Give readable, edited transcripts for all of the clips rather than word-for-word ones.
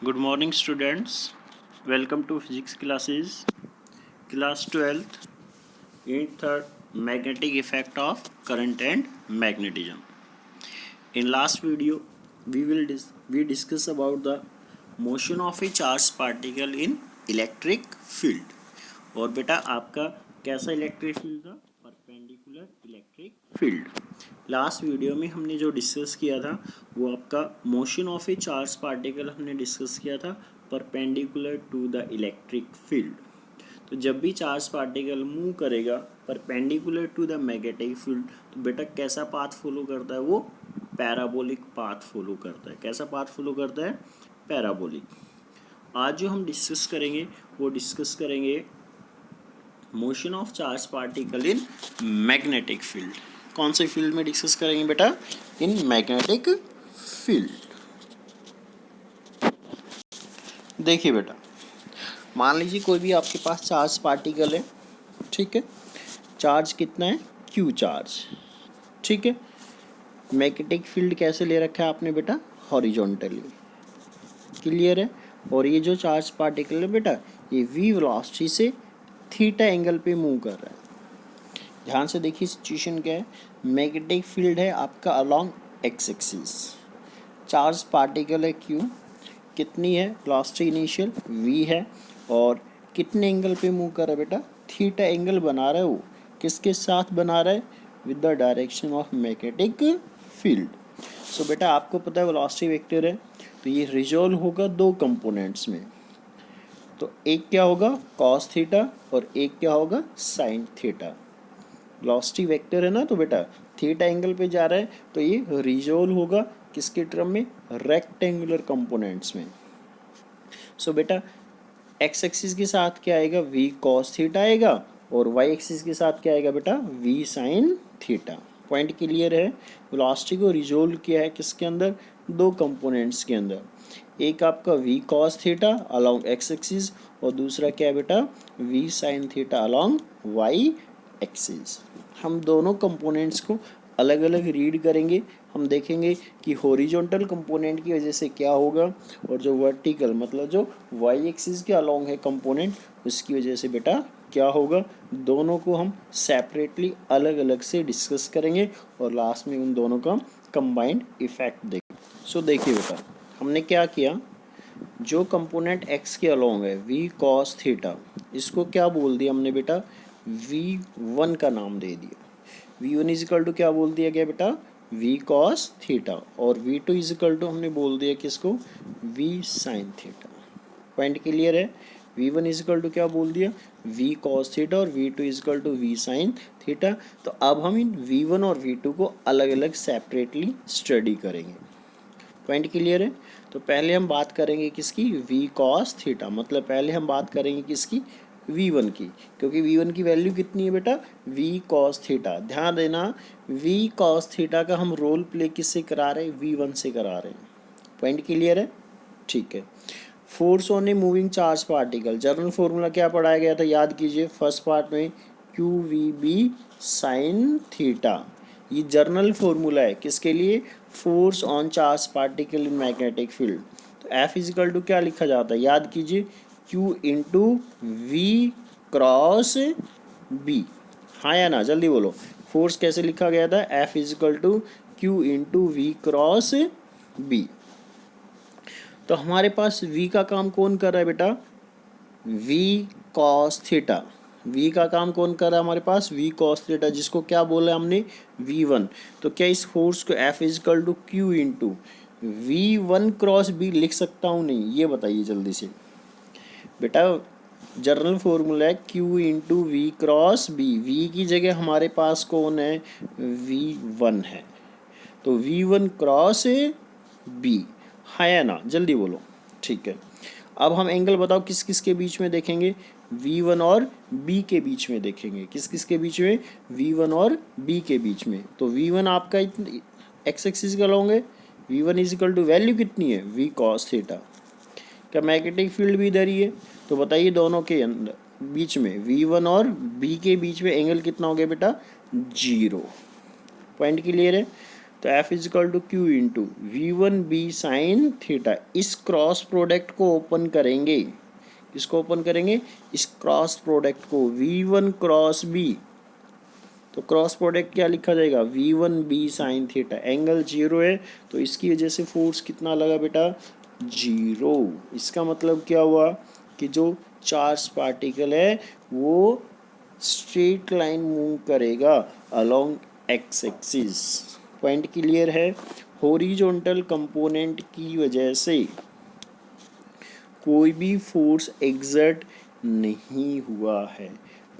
Good morning, students. Welcome to physics classes, class 12th, unit 3rd, magnetic effect of current and magnetism. In last video, we discuss about the motion of a charged particle in electric field. और बेटा आपका कैसा electric field था? Perpendicular electric field. Last video में हमने जो discuss किया था वो आपका motion of a charge particle हमने डिस्कस किया था perpendicular to the electric field. तो जब भी चार्ज पार्टिकल मूव करेगा perpendicular to the magnetic field तो बेटा कैसा पाथ फॉलो करता है? वो पैराबोलिक पाथ फॉलो करता है. कैसा पाथ फॉलो करता है? पैराबोलिक. आज जो हम डिस्कस करेंगे वो डिस्कस करेंगे motion of charge particle in magnetic field. कौन से फील्ड में डिस्कस करेंगे बेटा? इन मैग्नेटिक फील्ड. देखिए बेटा, मान लीजिए कोई भी आपके पास चार्ज पार्टिकल है, ठीक है. चार्ज कितना है? क्यू चार्ज, ठीक है. मैग्नेटिक फील्ड कैसे ले रखा है आपने बेटा? हॉरिजॉन्टली. क्लियर है. और ये जो चार्ज पार्टिकल है बेटा ये वी वेलोसिटी से थीटा एंगल पे मूव कर रहा है. ध्यान से देखिए सिचुएशन क्या है. मैग्नेटिक फील्ड है आपका along x axis. Charge particle है क्यू. कितनी है वेलोसिटी इनिशियल? वी है. और कितने एंगल पे मूव कर रहा है बेटा? थीटा एंगल बना रहा है. वो किसके साथ बना रहा है? With the direction of magnetic field. So बेटा आपको पता है वेलोसिटी वेक्टर है तो ये रिजॉल्व होगा दो कंपोनेंट्स में. तो एक क्या होगा? कॉस थीटा और एक क्या होगा? Sine theta. वेलोसिटी वेक्टर है ना तो बेटा थीटा एंगल पे जा रहा है तो ये रिजॉल्व होगा किसके टर्म में? रेक्टेंगुलर कंपोनेंट्स में. सो बेटा एक्स एक्सिस के साथ क्या आएगा? वी कॉस थीटा आएगा और वाई एक्सिस के साथ क्या आएगा बेटा? V sine theta. Point clear है. वेलोसिटी को रिजॉल्व किया है किसके अंदर? दो कंपोनेंट्स के अंदर. एक आपका v cos theta along x axis और दूसरा क्या है बेटा? V sine theta along y axis. हम दोनों कंपोनेंट्स को अलग अलग रीड करेंगे. हम देखेंगे कि हॉरिजॉन्टल कंपोनेंट की वजह से क्या होगा और जो वर्टिकल मतलब जो वाई एक्सिस के अलोंग है कंपोनेंट उसकी वजह से बेटा क्या होगा. दोनों को हम सेपरेटली अलग अलग से डिस्कस करेंगे और लास्ट में उन दोनों का कंबाइंड इफेक्ट देखेंगे. सो देखिए बेटा हमने क्या किया. जो कंपोनेंट एक्स के अलोंग है वी कॉस थीटा इसको क्या बोल दिया हमने बेटा? v1 का नाम दे दिया. v1 इजिकल टू क्या बोल दिया गया बेटा? v cos theta. और v2 इजिकल टू हमने बोल दिया किसको? v sine theta. Point clear है. v1 इजिकल टू क्या बोल दिया? v कॉस थीटा और v2 equal to v sine theta. तो अब हम इन v1 और v2 को अलग अलग सेपरेटली स्टडी करेंगे. पॉइंट क्लियर है. तो पहले हम बात करेंगे किसकी? v cos theta. मतलब पहले हम बात करेंगे किसकी? v1 की. क्योंकि v1 की वैल्यू कितनी है बेटा? v cos theta. ध्यान देना v कॉस थीटा का हम रोल प्ले किससे करा रहे हैं? v1 से करा रहे हैं. पॉइंट क्लियर है. ठीक है. Force on a moving charge particle. General formula क्या पढ़ाया गया था? याद कीजिए फर्स्ट पार्ट में q v B sine theta. ये जर्नल फॉर्मूला है किसके लिए? Force on charge particle in magnetic field. तो एफ इजिकल टू क्या लिखा जाता है? याद कीजिए q into v cross B. हाँ या ना? जल्दी बोलो. फोर्स कैसे लिखा गया था? F equal to q into v cross B. तो हमारे पास v का काम कौन कर रहा है बेटा? v cos theta. v का काम कौन कर रहा है हमारे पास? v cos theta. जिसको क्या बोला हमने? v1. तो क्या इस फोर्स को f equal to q into v1 cross b लिख सकता हूँ? नहीं. ये बताइए जल्दी से बेटा. जनरल फॉर्मूला है q into v cross b. v की जगह हमारे पास कौन है? v1 है. तो v1 क्रॉस b. हाँ या ना? जल्दी बोलो. ठीक है. अब हम एंगल बताओ किस किस के बीच में देखेंगे? v1 और b के बीच में देखेंगे. किस किस के बीच में? v1 और b के बीच में. तो v1 आपका एक्स एक्सिस का लॉन्ग है. v1 इजिकल टू वैल्यू कितनी है? v cos theta. क्या मैग्नेटिक फील्ड भी इधर ही है? तो बताइए दोनों के अंदर बीच में v1 और b के बीच में एंगल कितना हो गया बेटा? 0. पॉइंट क्लियर है. तो F is equal to q into V1B sine theta. इस क्रॉस प्रोडक्ट को ओपन करेंगे, किसको ओपन करेंगे, इस क्रॉस प्रोडक्ट को, V1 क्रॉस B। तो क्रॉस प्रोडक्ट क्या लिखा जाएगा, V1B साइन थीटा। एंगल 0 है तो इसकी वजह से फोर्स कितना लगा बेटा, 0। इसका मतलब क्या हुआ कि जो चार्ज पार्टिकल है वो स्ट्रेट लाइन मूव करेगा along x axis. Point clear है। हॉरिजॉन्टल कंपोनेंट की वजह से कोई भी फोर्स एग्जर्ट नहीं हुआ है।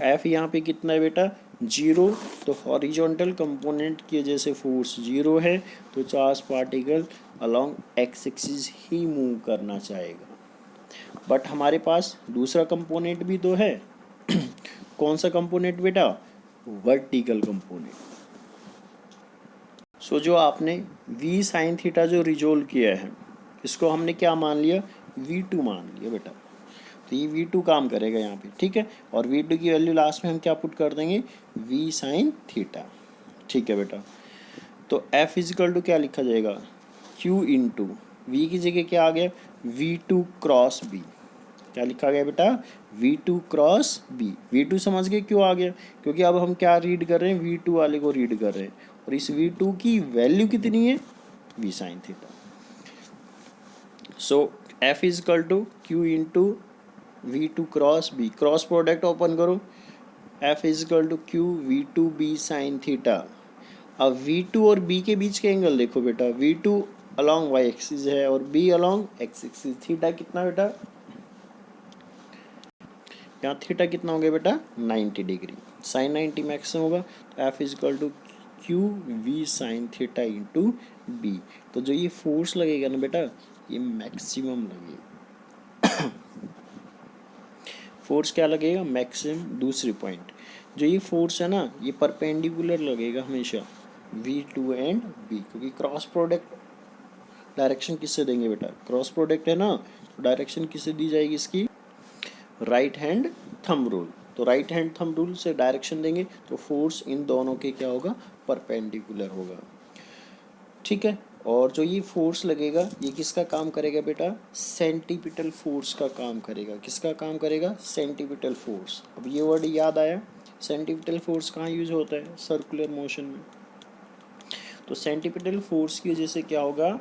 एफ यहाँ पे कितना है बेटा, 0। तो हॉरिजॉन्टल कंपोनेंट की वजह से फोर्स 0 है, तो charge particle along x axis ही मूव करना चाहेगा। बट हमारे पास दूसरा कंपोनेंट भी तो है। कौन सा कंपोनेंट बेटा, वर्टिकल कंपोनेंट। सो जो आपने v साइन थीटा जो रिजोल्व किया है, इसको हमने क्या मान लिया, v2 मान लिया बेटा। तो ये v2 काम करेगा यहाँ पे, ठीक है। और v2 की वैल्यू लास्ट में हम क्या पुट कर देंगे, v साइन थीटा, ठीक है बेटा। तो f इजिकल टू क्या लिखा जाएगा, q इंटू v की जगह क्या आ गया, v2 क्रॉस b। क्या लिखा गया बेटा, v2 क्रॉस b। v2 समझ गए क्यों आ गया, क्योंकि अब हम क्या रीड कर रहे हैं, v2 वाले को रीड कर रहे हैं, और इस v2 की वैल्यू कितनी है, v sine theta. So f is equal to q into v2 cross b। Cross product open करो, f is equal to q v2 b sine theta. अब v2 और b के बीच के एंगल देखो बेटा, v2 अलॉन्ग y एक्सिस है और b along x axis. Theta कितना बेटा, यहाँ थीटा कितना हो गया बेटा, 90 डिग्री। साइन 90 मैक्सिमम होगा, तो F is equal to q v sine theta into B. तो जो ये फोर्स लगेगा ना बेटा, ये मैक्सिमम लगेगा। फोर्स क्या लगेगा, मैक्सिमम। दूसरी पॉइंट, जो ये फोर्स है ना, ये परपेंडिकुलर लगेगा हमेशा V2 एंड B, क्योंकि क्रॉस प्रोडक्ट डायरेक्शन किससे देंगे बेटा, क्रॉस प्रोडक्ट है ना, तो डायरेक्शन किससे दी जाएगी इसकी, राइट हैंड थंब रूल। तो राइट हैंड थंब रूल से डायरेक्शन देंगे तो फोर्स इन दोनों के क्या होगा, परपेंडिकुलर होगा, ठीक है। और जो ये फोर्स लगेगा ये किसका काम करेगा बेटा, सेंटीपिटल फोर्स का काम करेगा। किसका काम करेगा, सेंटीपिटल फोर्स। अब ये वर्ड याद आया, सेंटीपिटल फोर्स कहाँ यूज होता है, सर्कुलर मोशन में। तो सेंटीपिटल फोर्स की वजह से क्या होगा,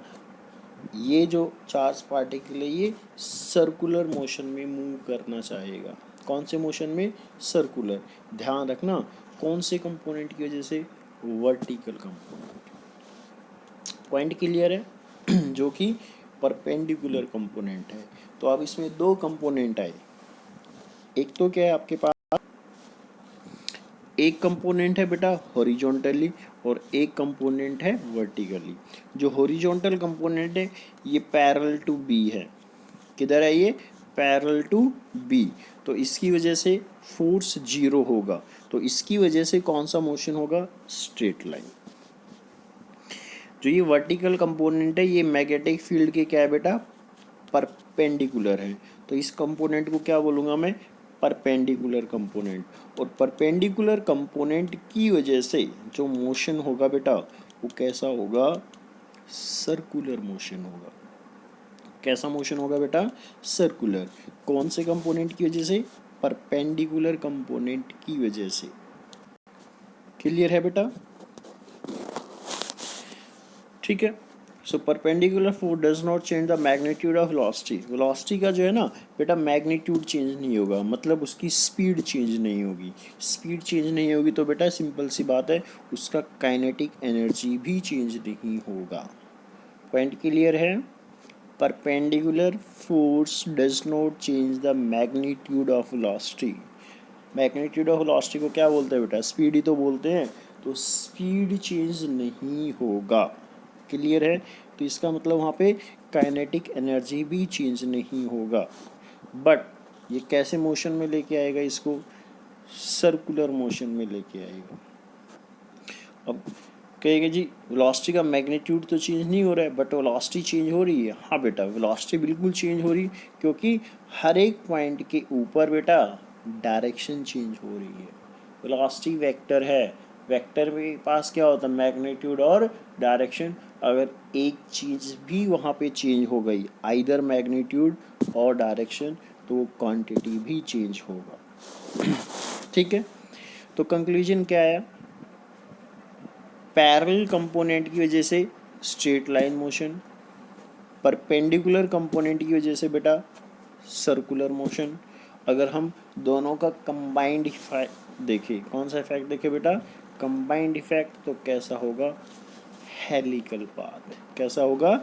ये जो चार्ज पार्टिकल है ये सर्कुलर मोशन में मूव करना चाहेगा। कौन से मोशन में, सर्कुलर। ध्यान रखना कौन से कंपोनेंट की वजह से, वर्टिकल कंपोनेंट। पॉइंट क्लियर है। जो कि परपेंडिकुलर कंपोनेंट है। तो अब इसमें दो कंपोनेंट आए, एक तो क्या है आपके पास, एक कंपोनेंट है बेटा हॉरिजॉन्टली और एक कंपोनेंट है वर्टिकली। जो हॉरिजॉन्टल कंपोनेंट है ये पैरेलल टू बी है। किधर है ये, पैरेलल टू बी। तो इसकी वजह से फोर्स 0 होगा, तो इसकी वजह से कौन सा मोशन होगा, स्ट्रेट लाइन। जो ये वर्टिकल कंपोनेंट है ये मैग्नेटिक फील्ड के क्या है बेटा, परपेंडिकुलर है। तो इस कंपोनेंट को क्या बोलूँगा मैं, परपेंडिकुलर कंपोनेंट। और परपेंडिकुलर कंपोनेंट की वजह से जो मोशन होगा बेटा वो कैसा होगा, सर्कुलर मोशन होगा। कैसा मोशन होगा बेटा, सर्कुलर। कौन से कंपोनेंट की वजह से, परपेंडिकुलर कंपोनेंट की वजह से। क्लियर है बेटा, ठीक है। So perpendicular force does not change the magnitude of velocity. Velocity का जो है ना बेटा मैग्नीट्यूड चेंज नहीं होगा, मतलब उसकी स्पीड चेंज नहीं होगी। स्पीड चेंज नहीं होगी तो बेटा सिंपल सी बात है, उसका काइनेटिक एनर्जी भी चेंज नहीं होगा। पॉइंट क्लियर है। Perpendicular force does not change the magnitude of velocity. Magnitude of velocity को क्या बोलते हैं बेटा, स्पीड ही तो बोलते हैं। तो स्पीड चेंज नहीं होगा। क्लियर है। तो इसका मतलब वहाँ पे काइनेटिक एनर्जी भी चेंज नहीं होगा। बट ये कैसे मोशन में लेके आएगा इसको, सर्कुलर मोशन में लेके आएगा। अब कहेंगे जी वेलोसिटी का मैग्नीट्यूड तो चेंज नहीं हो रहा है, बट वेलोसिटी चेंज हो रही है। हाँ बेटा वेलोसिटी बिल्कुल चेंज हो रही है, क्योंकि हर एक पॉइंट के ऊपर बेटा डायरेक्शन चेंज हो रही है। वेलोसिटी वेक्टर है, वेक्टर के पास क्या होता है, मैग्नीट्यूड और डायरेक्शन। अगर एक चीज़ भी वहाँ पे चेंज हो गई, आइदर मैग्नीट्यूड और डायरेक्शन, तो वो क्वांटिटी भी चेंज होगा। ठीक है, तो कंक्लूजन क्या है, पैरेलल कंपोनेंट की वजह से straight line motion, perpendicular component की वजह से बेटा सर्कुलर मोशन। अगर हम दोनों का कंबाइंड इफेक्ट देखें, कौन सा इफेक्ट देखें बेटा, कंबाइंड इफेक्ट, तो कैसा होगा, हेलिकल पाथ। कैसा होगा,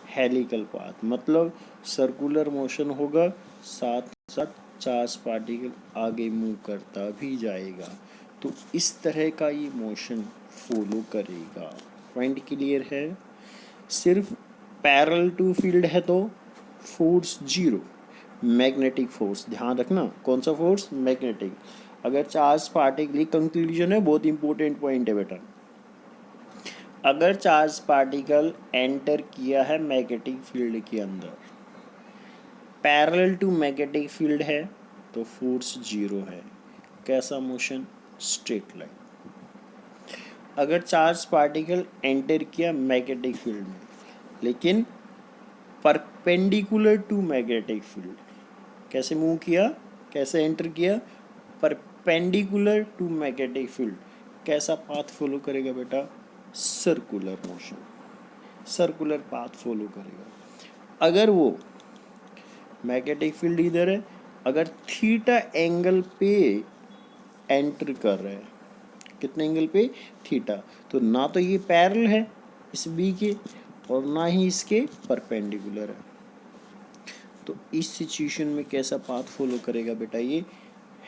हेलिकल पाथ, मतलब सर्कुलर मोशन होगा, साथ साथ चार्ज पार्टिकल आगे मूव करता भी जाएगा। तो इस तरह का ये मोशन फॉलो करेगा। पॉइंट क्लियर है। सिर्फ पैरेलल टू फील्ड है तो फोर्स जीरो, मैग्नेटिक फोर्स, ध्यान रखना कौन सा फोर्स, मैग्नेटिक। अगर चार्ज पार्टिकल, कंक्लूजन है, बहुत इंपॉर्टेंट पॉइंट है बेटा, अगर चार्ज पार्टिकल एंटर किया है मैग्नेटिक फील्ड के अंदर, पैरेलल टू मैग्नेटिक फील्ड है, तो फोर्स जीरो है। कैसा मोशन, स्ट्रेट लाइन। अगर चार्ज पार्टिकल एंटर किया मैग्नेटिक फील्ड में, लेकिन परपेंडिकुलर टू मैग्नेटिक फील्ड, कैसे मूव किया, कैसे एंटर किया, परपेंडिकुलर टू मैग्नेटिक फील्ड, कैसा पाथ फॉलो करेगा बेटा, circular motion, circular path follow करेगा। अगर वो मैग्नेटिक फील्ड इधर है, अगर थीटा एंगल पे एंटर कर रहे हैं, कितने एंगल पे, थीटा, तो ना तो ये पैरेलल है इस बी के और ना ही इसके परपेंडिकुलर है। तो इस सिचुएशन में कैसा पाथ फॉलो करेगा बेटा, ये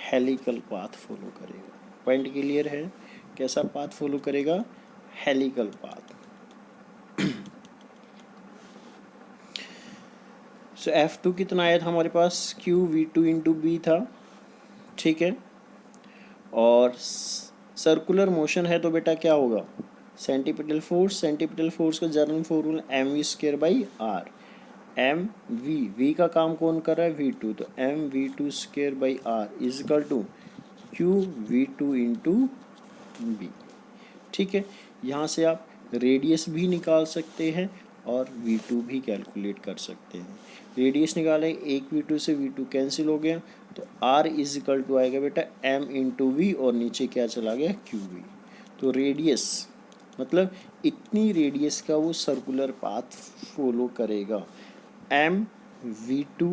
हेलिकल पाथ फॉलो करेगा। पॉइंट क्लियर है, कैसा पाथ फॉलो करेगा, हेलिकल पाथ। सो F2 कितना आया था हमारे पास, Q V2 इंटू बी था, ठीक है। और सर्कुलर मोशन है तो बेटा क्या होगा, सेंटीपिटल फोर्स, सेंटीपिटल फोर्स का general formula mv² by r. M v का काम कौन कर रहा है, V2, तो mv² by r is equal to q V2 into B. ठीक है, यहाँ से आप रेडियस भी निकाल सकते हैं और V2 भी कैलकुलेट कर सकते हैं। रेडियस निकालें, एक V2 से V2 कैंसिल हो गया, तो R इज इक्वल टू आएगा बेटा M इंटू वी, और नीचे क्या चला गया, QV। तो रेडियस मतलब इतनी रेडियस का वो सर्कुलर पाथ फॉलो करेगा, mv2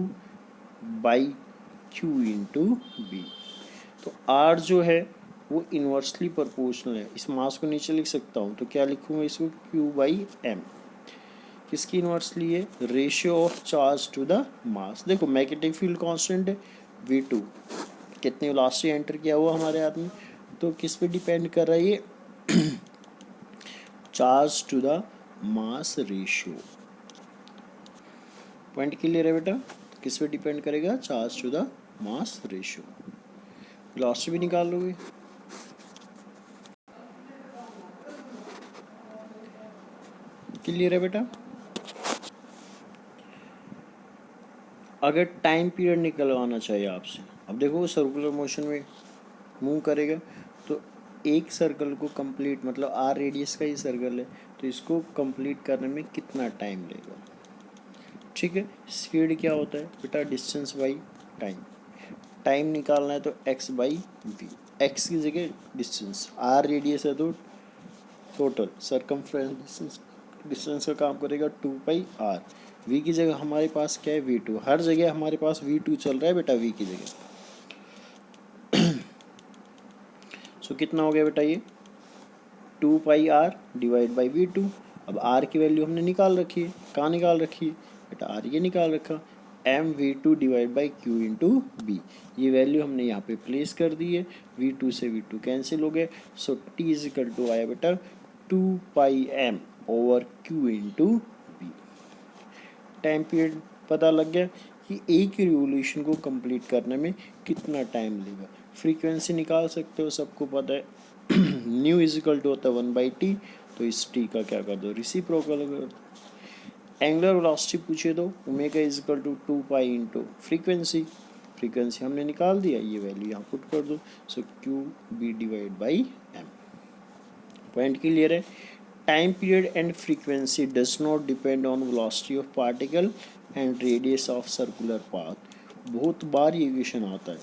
by q into B. तो R जो है वो इन्वर्सली प्रोपोर्शनल है, इस मास को नीचे लिख सकता हूँ, तो क्या लिखूँगा इसको, Q बाई M। किसकी इन्वर्सली है, ratio of charge to the mass. देखो मैग्नेटिक फील्ड कांस्टेंट है V2, कितनी वेलोसिटी एंटर किया हुआ हमारे हाथ में, तो किस पे डिपेंड कर रहा है ये, charge to the mass ratio. Point clear है बेटा, किस पे डिपेंड करेगा, charge to the mass ratio. Velocity भी निकाल लोगे, क्लियर है बेटा। अगर टाइम पीरियड निकलवाना चाहिए आपसे, अब देखो सर्कुलर मोशन में मूव करेगा, तो एक सर्कल को कंप्लीट, मतलब आर रेडियस का ही सर्कल है, तो इसको कंप्लीट करने में कितना टाइम लेगा। ठीक है, स्पीड क्या होता है बेटा, डिस्टेंस बाई टाइम। टाइम निकालना है तो एक्स बाई वी, एक्स की जगह डिस्टेंस, आर रेडियस है तो टोटल सरकमफ्रेंस डिस्टेंस, डिस्टेंस का काम करेगा 2 पाई आर। वी की जगह हमारे पास क्या है, V2, हर जगह हमारे पास V2 चल रहा है बेटा, वी की जगह। सो कितना हो गया बेटा ये, 2 पाई आर डिवाइड बाई V2। अब आर की वैल्यू हमने निकाल रखी है, कहाँ निकाल रखी है बेटा, आर ये निकाल रखा, mv2 divide by q into B. ये वैल्यू हमने यहाँ पे प्लेस कर दी है, V2 से V2 कैंसिल हो गए, so T is equal to आया बेटा 2 pi m over q into B. Time period पता लग गया कि एक रिवोल्यूशन को कंप्लीट करने में कितना टाइम लेगा। फ्रीक्वेंसी निकाल सकते हो, सबको पता है, न्यू इज इक्वल टू होता है 1/t, तो इस टी का क्या कर दो, रेसिप्रोकल कर दो। एंगुलर वेलोसिटी पूछे तो omega is equal to 2 pi into frequency, frequency हमने निकाल दिया, ये वैल्यू यहाँ पुट कर दो, so q B divide by m. Point clear है। Time period and frequency does not depend on velocity of particle and radius of circular path. बहुत बार ये क्वेश्चन आता है,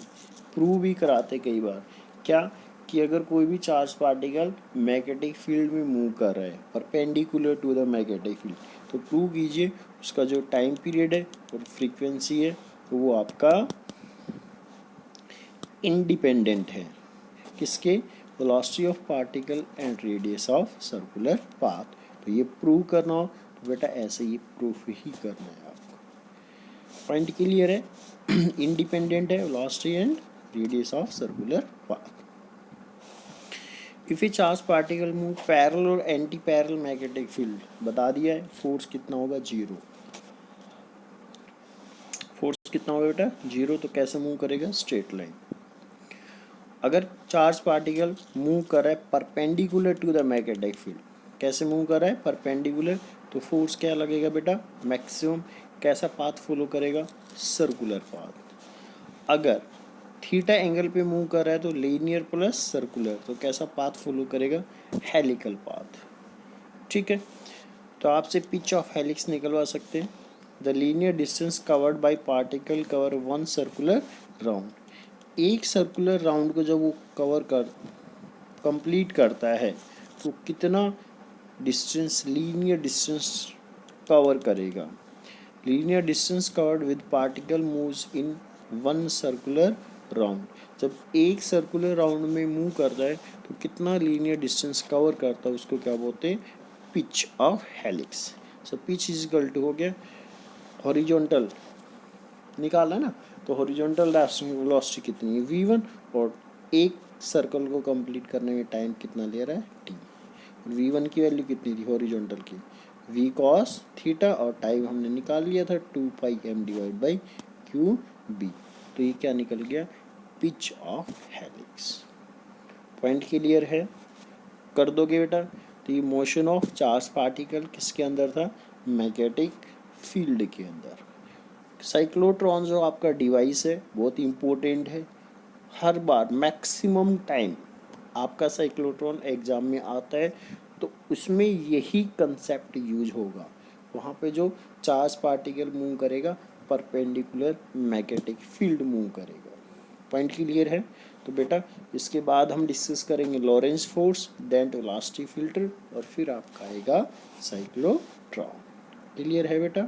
प्रूव भी कराते कई बार, क्या कि अगर कोई भी चार्ज पार्टिकल मैग्नेटिक फील्ड में मूव कर रहा है perpendicular to the magnetic field, तो प्रूव कीजिए उसका जो टाइम पीरियड है और फ्रीक्वेंसी है तो वो आपका इंडिपेंडेंट है किसके, velocity of particle and radius of circular path. तो ये प्रूव करना हो तो बेटा ऐसे ही प्रूफ ही करना है आपको। पॉइंट क्लियर है। इंडिपेंडेंट है velocity and radius of circular path. If A charge particle move parallel और एंटी पैरेलल मैग्नेटिक फील्ड, बता दिया है फोर्स कितना होगा, जीरो। फोर्स कितना होगा बेटा, जीरो। तो कैसे मूव करेगा, स्ट्रेट लाइन। अगर चार्ज पार्टिकल मूव कर रहा है perpendicular to the magnetic field, कैसे मूव कर रहा है, परपेंडिकुलर, तो फोर्स क्या लगेगा बेटा, मैक्सिमम। कैसा पाथ फॉलो करेगा, सर्कुलर पाथ। अगर थीटा एंगल पे मूव कर रहा है तो लीनियर प्लस सर्कुलर, तो कैसा पाथ फॉलो करेगा, हेलिकल पाथ। ठीक है, तो आपसे पिच ऑफ हेलिक्स निकलवा सकते हैं। The linear distance covered by particle cover one circular round. एक सर्कुलर राउंड को जब वो कवर कर कंप्लीट करता है तो कितना डिस्टेंस, लीनियर डिस्टेंस कवर करेगा। Linear distance covered with particle moves in one circular round. जब एक सर्कुलर राउंड में मूव करता है तो कितना लीनियर डिस्टेंस कवर करता है, उसको क्या बोलते हैं, pitch of helix. So pitch is equal to हो गया हॉरिजॉन्टल निकाला ना, तो हॉरिजॉन्टल वेलोसिटी कितनी है, v1, और एक सर्कल को कंप्लीट करने में टाइम कितना ले रहा है, t। v1 की वैल्यू कितनी थी हॉरिजॉन्टल की, v cos थीटा, और टाइम हमने निकाल लिया था 2πm डिवाइड बाई QB। तो ये क्या निकल गया, pitch of helix. Point clear है, कर दोगे बेटा। तो ये मोशन ऑफ चार्ज पार्टिकल किसके अंदर था, मैग्नेटिक फील्ड के अंदर। साइक्लोट्रॉन जो आपका डिवाइस है बहुत इम्पोर्टेंट है, हर बार मैक्सिमम टाइम आपका साइक्लोट्रॉन एग्जाम में आता है तो उसमें यही कंसेप्ट यूज होगा। वहाँ पे जो चार्ज पार्टिकल मूव करेगा परपेंडिकुलर मैग्नेटिक फील्ड मूव करेगा। पॉइंट क्लियर है। तो बेटा इसके बाद हम डिस्कस करेंगे Lorentz force, then velocity filter, और फिर आपका आएगा साइक्लोट्रॉन। क्लियर है बेटा।